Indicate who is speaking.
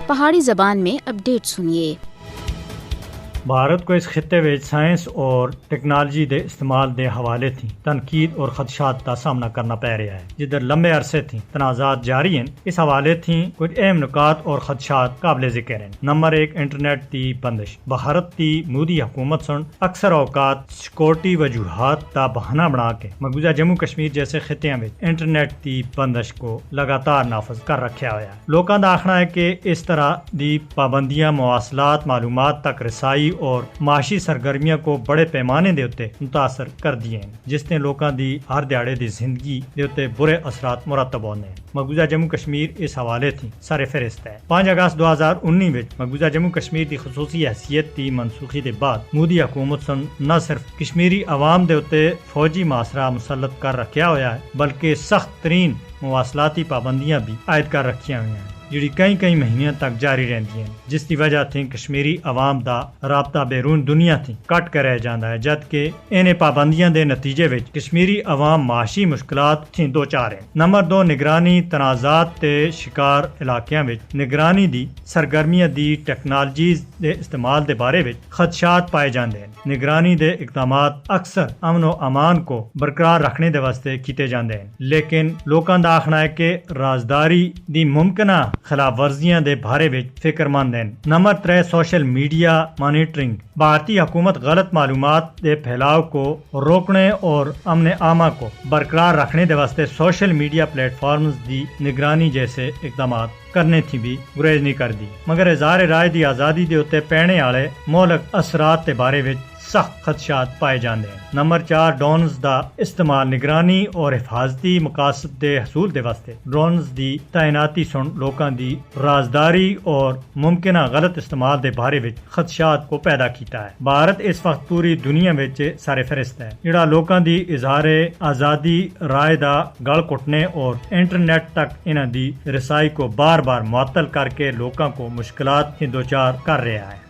Speaker 1: پہاڑی زبان میں اپڈیٹ سنیے۔
Speaker 2: بھارت کو اس خطے میں سائنس اور ٹیکنالوجی دے استعمال دے حوالے تھی تنقید اور خدشات کا سامنا کرنا پی رہا ہے، جدھر لمبے عرصے تھی تنازعات جاری ہیں۔ اس حوالے تھی کچھ اہم نکات اور خدشات قابل ذکر ہیں۔ نمبر 1، انٹرنیٹ کی بندش۔ بھارت کی مودی حکومت سن اکثر اوقات سیکورٹی وجوہات کا بہانہ بنا کے مقبوضہ جموں کشمیر جیسے خطے میں انٹرنیٹ کی بندش کو لگاتار نافذ کر رکھا ہوا ہے۔ لوگوں کا آخنا ہے کہ اس طرح دی پابندیاں مواصلات، معلومات تک رسائی اور معاشی سرگرمیاں کو بڑے پیمانے دے اتے متاثر کر دیے ہیں، جس نے لوگوں دی ہر دیہڑے دی زندگی دے اتے برے اثرات مرتب ہونے ہیں۔ مقبوضہ جموں کشمیر اس حوالے تھی سر فہرست ہے۔ 5 اگست 2019 میں مقبوضہ جموں کشمیر کی خصوصی حیثیت کی منسوخی کے بعد مودی حکومت سن نہ صرف کشمیری عوام دے اتے فوجی محاصرہ مسلط کر رکھا ہوا ہے، بلکہ سخت ترین مواصلاتی پابندیاں بھی عائد کر رکھی ہوئی ہیں، جڑی کئی مہینوں تک جاری رہتی ہیں، جس کی وجہ تھی کشمیری عوام دا رابطہ بیرون دنیا تھی کٹ کر رہ جانا ہے، جبکہ ان پابندیاں دے نتیجے وچ کشمیری عوام معاشی مشکلات تھی دو چار ہیں۔ نمبر 2، نگرانی۔ تنازعات تے شکار علاقیاں وچ نگرانی دی سرگرمیاں دی ٹیکنالوجیز دے استعمال دے بارے وچ خدشات پائے جاندے ہیں۔ نگرانی دے اقدامات اکثر امن و امان کو برقرار رکھنے دے واسطے کیتے جاندے ہیں، لیکن لوکاں دا آخنا ہے کہ رازداری دی ممکنہ خلاف ورزیاں دے بارے وچ فکر مند ہیں۔ Number 3، social media monitoring. بھارتی حکومت غلط معلومات دے پھیلاؤ کو روکنے اور امن عامہ کو برقرار رکھنے دے واسطے سوشل میڈیا پلیٹ فارمز دی نگرانی جیسے اقدامات کرنے تھی بھی گریز نہیں کر دی، مگر اظہار رائے دی آزادی دے اتے پینے والے مہلک اثرات دے بارے وچ سخت خدشات پائے جاندے ہیں۔ نمبر 4، ڈرونز دا استعمال۔ نگرانی اور حفاظتی مقاصد دے حصول دے واسطے ڈرونز دی تعیناتی سن لوکاں دی رازداری اور ممکنہ غلط استعمال دے بارے وچ خدشات کو پیدا کیتا ہے۔ بھارت اس وقت پوری دنیا وچ سر فہرست ہے، جڑا لوکاں دی اظہار آزادی رائے دا گل کٹنے اور انٹرنیٹ تک انہاں دی رسائی کو بار بار معطل کر کے لوکاں کو مشکلات دوچار کر رہا ہے۔